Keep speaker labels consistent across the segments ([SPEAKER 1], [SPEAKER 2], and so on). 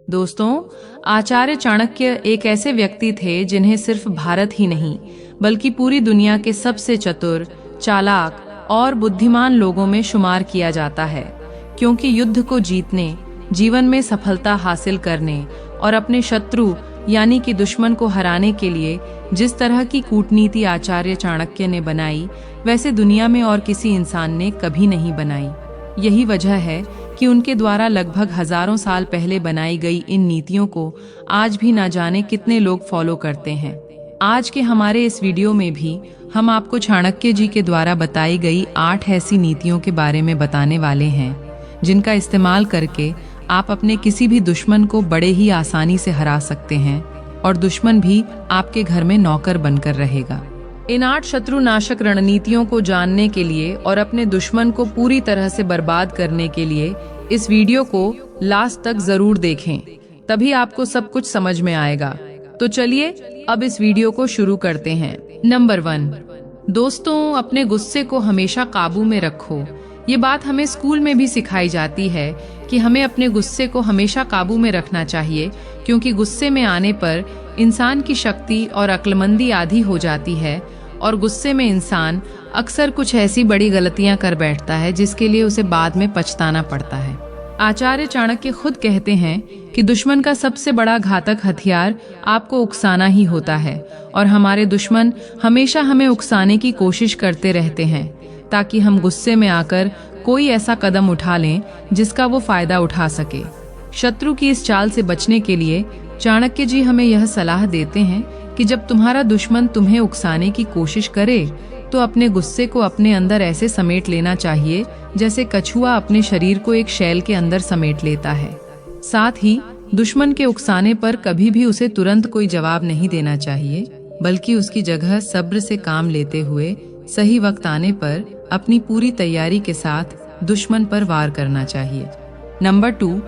[SPEAKER 1] दोस्तों, आचार्य चाणक्य एक ऐसे व्यक्ति थे जिन्हें सिर्फ भारत ही नहीं बल्कि पूरी दुनिया के सबसे चतुर, चालाक और बुद्धिमान लोगों में शुमार किया जाता है, क्योंकि युद्ध को जीतने, जीवन में सफलता हासिल करने और अपने शत्रु यानी कि दुश्मन को हराने के लिए जिस तरह की कूटनीति आचार्य चाणक्य ने बनाई, वैसे दुनिया में और किसी इंसान ने कभी नहीं बनाई। यही वजह है कि उनके द्वारा लगभग हजारों साल पहले बनाई गई इन नीतियों को आज भी ना जाने कितने लोग फॉलो करते हैं। आज के हमारे इस वीडियो में भी हम आपको चाणक्य जी के द्वारा बताई गई 8 ऐसी नीतियों के बारे में बताने वाले हैं, जिनका इस्तेमाल करके आप अपने किसी भी दुश्मन को बड़े ही आसानी से हरा सकते हैं और दुश्मन भी आपके घर में नौकर बनकर रहेगा। इन 8 शत्रुनाशक रणनीतियों को जानने के लिए और अपने दुश्मन को पूरी तरह से बर्बाद करने के लिए इस वीडियो को लास्ट तक जरूर देखें, तभी आपको सब कुछ समझ में आएगा। तो चलिए अब इस वीडियो को शुरू करते हैं। नंबर 1, दोस्तों, अपने गुस्से को हमेशा काबू में रखो। ये बात हमें स्कूल में भी सिखाई जाती है कि हमें अपने गुस्से को हमेशा काबू में रखना चाहिए, क्योंकि गुस्से में आने पर इंसान की शक्ति और अक्लमंदी आधी हो जाती है और गुस्से में इंसान अक्सर कुछ ऐसी बड़ी गलतियां कर बैठता है जिसके लिए उसे बाद में पछताना पड़ता है। आचार्य चाणक्य खुद कहते हैं कि दुश्मन का सबसे बड़ा घातक हथियार आपको उकसाना ही होता है और हमारे दुश्मन हमेशा हमें उकसाने की कोशिश करते रहते हैं ताकि हम गुस्से में आकर कोई ऐसा कदम उठा लें जिसका वो फायदा उठा सके। शत्रु की इस चाल से बचने के लिए चाणक्य जी हमें यह सलाह देते हैं कि जब तुम्हारा दुश्मन तुम्हें उकसाने की कोशिश करे तो अपने गुस्से को अपने अंदर ऐसे समेट लेना चाहिए जैसे कछुआ अपने शरीर को एक शैल के अंदर समेट लेता है। साथ ही दुश्मन के उकसाने पर कभी भी उसे तुरंत कोई जवाब नहीं देना चाहिए, बल्कि उसकी जगह सब्र से काम लेते हुए सही वक्त आने पर अपनी पूरी तैयारी के साथ दुश्मन पर वार करना चाहिए। नंबर 2,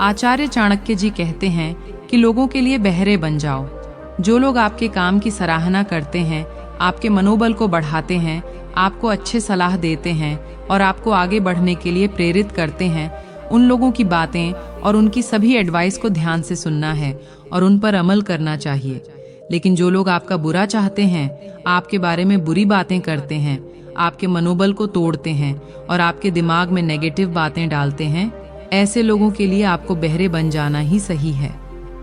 [SPEAKER 1] आचार्य चाणक्य जी कहते हैं कि लोगों के लिए बहरे बन जाओ। जो लोग आपके काम की सराहना करते हैं, आपके मनोबल को बढ़ाते हैं, आपको अच्छे सलाह देते हैं और आपको आगे बढ़ने के लिए प्रेरित करते हैं, उन लोगों की बातें और उनकी सभी एडवाइस को ध्यान से सुनना है और उन पर अमल करना चाहिए। लेकिन जो लोग आपका बुरा चाहते हैं, आपके बारे में बुरी बातें करते हैं, आपके मनोबल को तोड़ते हैं और आपके दिमाग में नेगेटिव बातें डालते हैं, ऐसे लोगों के लिए आपको बहरे बन जाना ही सही है।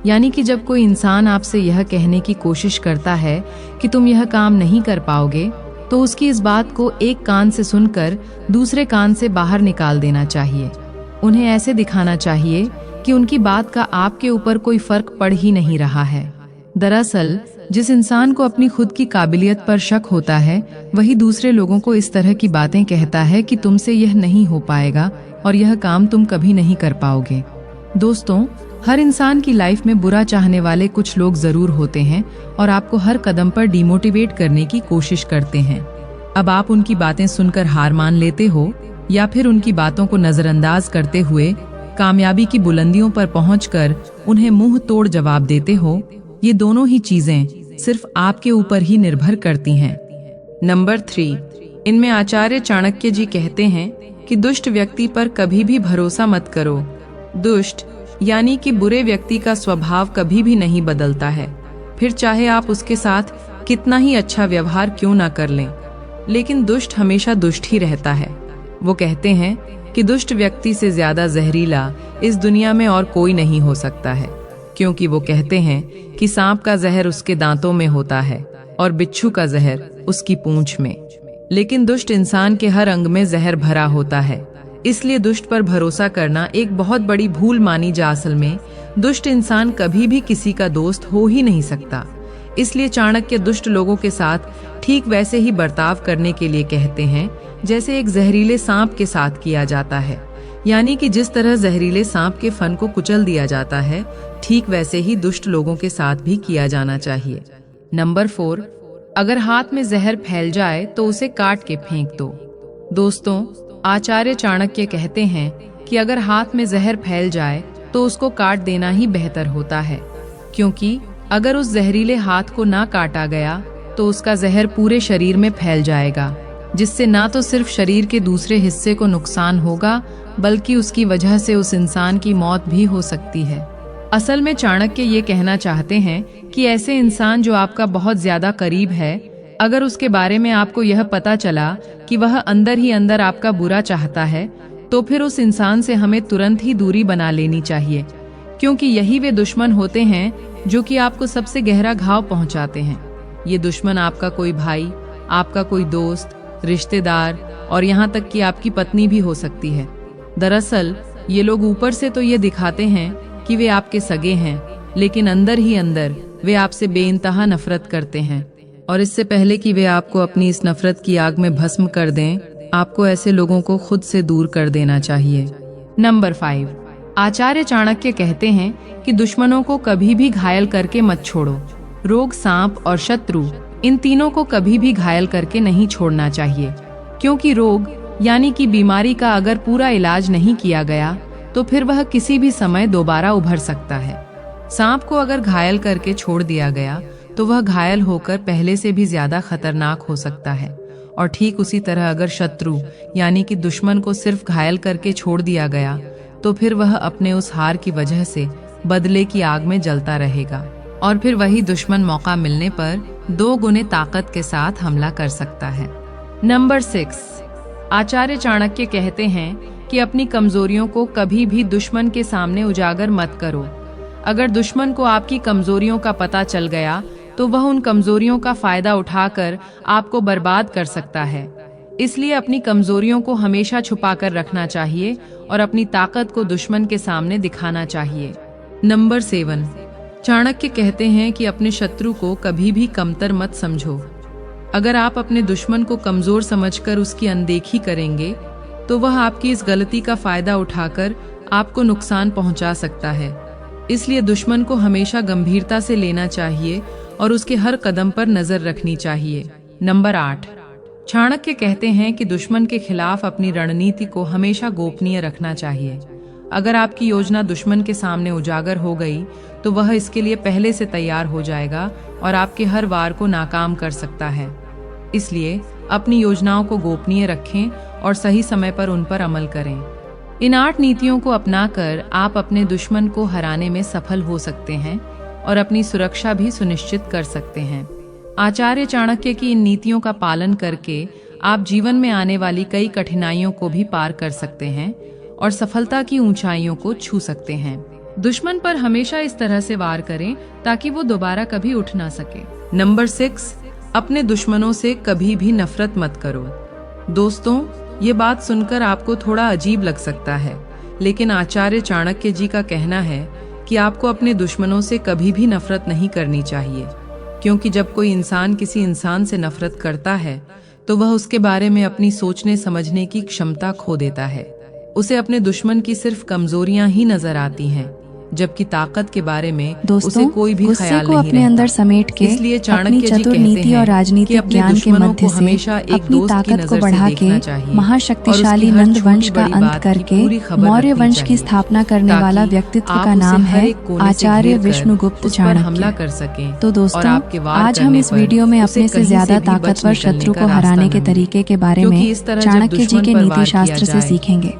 [SPEAKER 1] यानी कि जब कोई इंसान आपसे यह कहने की कोशिश करता है कि तुम यह काम नहीं कर पाओगे, तो उसकी इस बात को एक कान से सुनकर दूसरे कान से बाहर निकाल देना चाहिए। उन्हें ऐसे दिखाना चाहिए कि उनकी बात का आपके ऊपर कोई फर्क पड़ ही नहीं रहा है। दरअसल जिस इंसान को अपनी खुद की काबिलियत पर शक होता है, वही दूसरे लोगों को इस तरह की बातें कहता है कि तुमसे यह नहीं हो पाएगा और यह काम तुम कभी नहीं कर पाओगे। दोस्तों, हर इंसान की लाइफ में बुरा चाहने वाले कुछ लोग जरूर होते हैं और आपको हर कदम पर डिमोटिवेट करने की कोशिश करते हैं। अब आप उनकी बातें सुनकर हार मान लेते हो या फिर उनकी बातों को नजरअंदाज करते हुए कामयाबी की बुलंदियों पर पहुंचकर उन्हें मुंह तोड़ जवाब देते हो, ये दोनों ही चीजें सिर्फ आपके ऊपर ही निर्भर करती हैं। नंबर 3, इनमें आचार्य चाणक्य जी कहते हैं कि दुष्ट व्यक्ति पर कभी भी भरोसा मत करो। दुष्ट यानी कि बुरे व्यक्ति का स्वभाव कभी भी नहीं बदलता है, फिर चाहे आप उसके साथ कितना ही अच्छा व्यवहार क्यों ना कर लें, लेकिन दुष्ट हमेशा दुष्ट ही रहता है। वो कहते हैं कि दुष्ट व्यक्ति से ज्यादा जहरीला इस दुनिया में और कोई नहीं हो सकता है, क्योंकि वो कहते हैं कि सांप का जहर उसके दांतों में होता है और बिच्छू का जहर उसकी पूंछ में, लेकिन दुष्ट इंसान के हर अंग में जहर भरा होता है। इसलिए दुष्ट पर भरोसा करना एक बहुत बड़ी भूल मानी जा। असल में दुष्ट इंसान कभी भी किसी का दोस्त हो ही नहीं सकता। इसलिए चाणक्य दुष्ट लोगों के साथ ठीक वैसे ही बर्ताव करने के लिए कहते हैं जैसे एक जहरीले सांप के साथ किया जाता है। यानी कि जिस तरह जहरीले सांप के फन को कुचल दिया जाता है, ठीक वैसे ही दुष्ट लोगों के साथ भी किया जाना चाहिए। नंबर 4, अगर हाथ में जहर फैल जाए तो उसे काट के फेंक दो। दोस्तों, आचार्य चाणक्य कहते हैं कि अगर हाथ में जहर फैल जाए तो उसको काट देना ही बेहतर होता है, क्योंकि अगर उस जहरीले हाथ को ना काटा गया तो उसका जहर पूरे शरीर में फैल जाएगा, जिससे ना तो सिर्फ शरीर के दूसरे हिस्से को नुकसान होगा, बल्कि उसकी वजह से उस इंसान की मौत भी हो सकती है। असल में चाणक्य ये कहना चाहते हैं कि ऐसे इंसान जो आपका बहुत ज्यादा करीब है, अगर उसके बारे में आपको यह पता चला कि वह अंदर ही अंदर आपका बुरा चाहता है, तो फिर उस इंसान से हमें तुरंत ही दूरी बना लेनी चाहिए, क्योंकि यही वे दुश्मन होते हैं जो कि आपको सबसे गहरा घाव पहुंचाते हैं। ये दुश्मन आपका कोई भाई, आपका कोई दोस्त, रिश्तेदार और यहाँ तक कि आपकी पत्नी भी हो सकती है। दरअसल ये लोग ऊपर से तो ये दिखाते हैं कि वे आपके सगे हैं, लेकिन अंदर ही अंदर वे आपसे बेइंतहा नफरत करते हैं। और इससे पहले कि वे आपको अपनी इस नफरत की आग में भस्म कर दें, आपको ऐसे लोगों को खुद से दूर कर देना चाहिए। नंबर 5, आचार्य चाणक्य कहते हैं कि दुश्मनों को कभी भी घायल करके मत छोड़ो। रोग, सांप और शत्रु, इन तीनों को कभी भी घायल करके नहीं छोड़ना चाहिए, क्योंकि रोग यानी कि बीमारी का अगर पूरा इलाज नहीं किया गया तो फिर वह किसी भी समय दोबारा उभर सकता है। सांप को अगर घायल करके छोड़ दिया गया तो वह घायल होकर पहले से भी ज्यादा खतरनाक हो सकता है। और ठीक उसी तरह अगर शत्रु यानी कि दुश्मन को सिर्फ घायल करके छोड़ दिया गया तो फिर वह अपने उस हार की वजह से बदले की आग में जलता रहेगा, और फिर वही दुश्मन मौका मिलने पर 2 गुने ताकत के साथ हमला कर सकता है। नंबर 6, आचार्य चाणक्य कहते हैं कि अपनी कमजोरियों को कभी भी दुश्मन के सामने उजागर मत करो। अगर दुश्मन को आपकी कमजोरियों का पता चल गया तो वह उन कमजोरियों का फायदा उठाकर आपको बर्बाद कर सकता है। इसलिए अपनी कमजोरियों को हमेशा छुपाकर रखना चाहिए और अपनी ताकत को दुश्मन के सामने दिखाना चाहिए। नंबर 7, चाणक्य कहते हैं कि अपने शत्रु को कभी भी कमतर मत समझो। अगर आप अपने दुश्मन को कमजोर समझकर उसकी अनदेखी करेंगे तो वह आपकी इस गलती का फायदा उठाकर आपको नुकसान पहुंचा सकता है। इसलिए दुश्मन को हमेशा गंभीरता से लेना चाहिए और उसके हर कदम पर नजर रखनी चाहिए। नंबर 8, चाणक्य कहते हैं कि दुश्मन के खिलाफ अपनी रणनीति को हमेशा गोपनीय रखना चाहिए। अगर आपकी योजना दुश्मन के सामने उजागर हो गई तो वह इसके लिए पहले से तैयार हो जाएगा और आपके हर वार को नाकाम कर सकता है। इसलिए अपनी योजनाओं को गोपनीय रखें और सही समय पर उन पर अमल करें। इन 8 नीतियों को अपनाकर आप अपने दुश्मन को हराने में सफल हो सकते हैं और अपनी सुरक्षा भी सुनिश्चित कर सकते हैं। आचार्य चाणक्य की इन नीतियों का पालन करके आप जीवन में आने वाली कई कठिनाइयों को भी पार कर सकते हैं और सफलता की ऊंचाइयों को छू सकते हैं। दुश्मन पर हमेशा इस तरह से वार करें ताकि वो दोबारा कभी उठ ना सके। नंबर 6, अपने दुश्मनों से कभी भी नफरत मत करो। दोस्तों, ये बात सुनकर आपको थोड़ा अजीब लग सकता है, लेकिन आचार्य चाणक्य जी का कहना है कि आपको अपने दुश्मनों से कभी भी नफरत नहीं करनी चाहिए, क्योंकि जब कोई इंसान किसी इंसान से नफरत करता है तो वह उसके बारे में अपनी सोचने समझने की क्षमता खो देता है। उसे अपने दुश्मन की सिर्फ कमजोरियां ही नजर आती हैं, जबकि ताकत के बारे में उसे कोई भी ख्याल नहीं
[SPEAKER 2] अपने अंदर समेट के
[SPEAKER 1] इसलिए
[SPEAKER 2] अपनी चतुर नीति और राजनीतिक ज्ञान के मध्य से अपनी ताकत को बढ़ा के महाशक्तिशाली नंद वंश का अंत करके मौर्य वंश की स्थापना करने वाला व्यक्तित्व का नाम है आचार्य विष्णुगुप्त चाणक्य। तो दोस्तों, आज हम इस वीडियो में अपने से ज्यादा ताकतवर शत्रु को हराने के तरीके के बारे में चाणक्य जी के नीति शास्त्र से सीखेंगे।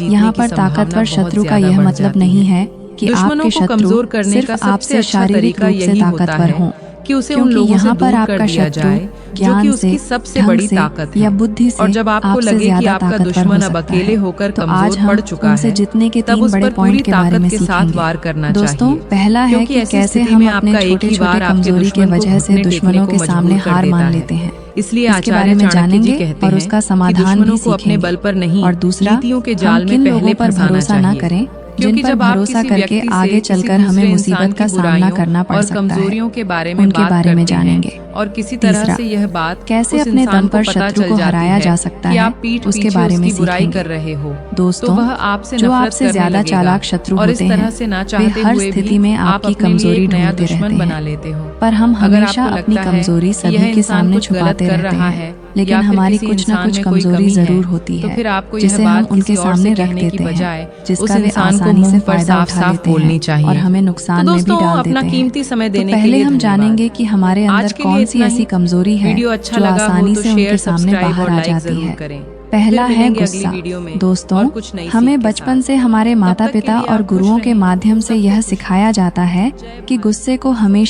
[SPEAKER 2] यहाँ पर ताकतवर शत्रु का यह मतलब नहीं है कि आपके शत्रु सिर्फ आपसे शारीरिक रूप से ताकतवर हों,
[SPEAKER 1] कि उसे उन लोगों से दूर कर दिया जाए जो कि उसकी सबसे बड़ी ताकत है।
[SPEAKER 2] या बुद्धि से
[SPEAKER 1] और जब आपको लगे कि आपका दुश्मन अब अकेले होकर कमजोर पड़ चुका है,
[SPEAKER 2] जितने के
[SPEAKER 1] तब
[SPEAKER 2] 3
[SPEAKER 1] उस
[SPEAKER 2] बड़े
[SPEAKER 1] पर
[SPEAKER 2] पॉइंट
[SPEAKER 1] पूरी
[SPEAKER 2] के बारे में
[SPEAKER 1] ताकत के साथ वार करना चाहिए।
[SPEAKER 2] दोस्तों, पहला है कि कैसे हम अपने छोटे छोटे कमजोरी के वजह से दुश्मनों के सामने हार मान लेते हैं।
[SPEAKER 1] इसलिए आचार्य चाणक्य जी कहते हैं
[SPEAKER 2] और उसका समाधान भी
[SPEAKER 1] को अपने बल पर नहीं
[SPEAKER 2] और दूसरा,
[SPEAKER 1] नीतियों के जाल में पहले
[SPEAKER 2] पर भरोसा न करें जिन पर भरोसा करके आगे चलकर हमें मुसीबत का सामना करना पड़ सकता है।
[SPEAKER 1] कमजोरियों के बारे में
[SPEAKER 2] उनके बारे में जानेंगे
[SPEAKER 1] और किसी तरह से यह बात
[SPEAKER 2] कैसे अपने दम पर शत्रु को हराया जा सकता है, उसके बारे में
[SPEAKER 1] बुराई कर रहे हो।
[SPEAKER 2] दोस्तों,
[SPEAKER 1] वह आपसे
[SPEAKER 2] जो आपसे ज्यादा चालाक शत्रु होते हैं वे हर स्थिति में आपकी कमजोरी ढूंढते रहते हैं, पर हम हमेशा अपनी कमजोरी सभी के सामने छुपाते रहते हैं। लेकिन हमारी कुछ न कुछ कमजोरी जरूर होती है जिसे हम उनके सामने रख देते हैं, जिसका वे आसानी से फायदा उठा लेते हैं और हमें नुकसान में भी डाल देते हैं। तो पहले हम जानेंगे कि हमारे अंदर कौन सी ऐसी कमजोरी है जो आसानी से उनके सामने बाहर आ जाती है। पहला
[SPEAKER 1] फिर
[SPEAKER 2] है
[SPEAKER 1] मिलेंगे अगली
[SPEAKER 2] गुस्सा।
[SPEAKER 1] वीडियो में और
[SPEAKER 2] दोस्तों,
[SPEAKER 1] कुछ नई सीख
[SPEAKER 2] हमें
[SPEAKER 1] के
[SPEAKER 2] बचपन
[SPEAKER 1] साथ।
[SPEAKER 2] से हमारे
[SPEAKER 1] तब
[SPEAKER 2] माता
[SPEAKER 1] तक के
[SPEAKER 2] पिता
[SPEAKER 1] लिए
[SPEAKER 2] और
[SPEAKER 1] आप खुश
[SPEAKER 2] गुरुओं के
[SPEAKER 1] रहिए।
[SPEAKER 2] माध्यम से यह सिखाया जाता है कि गुस्से को हमेशा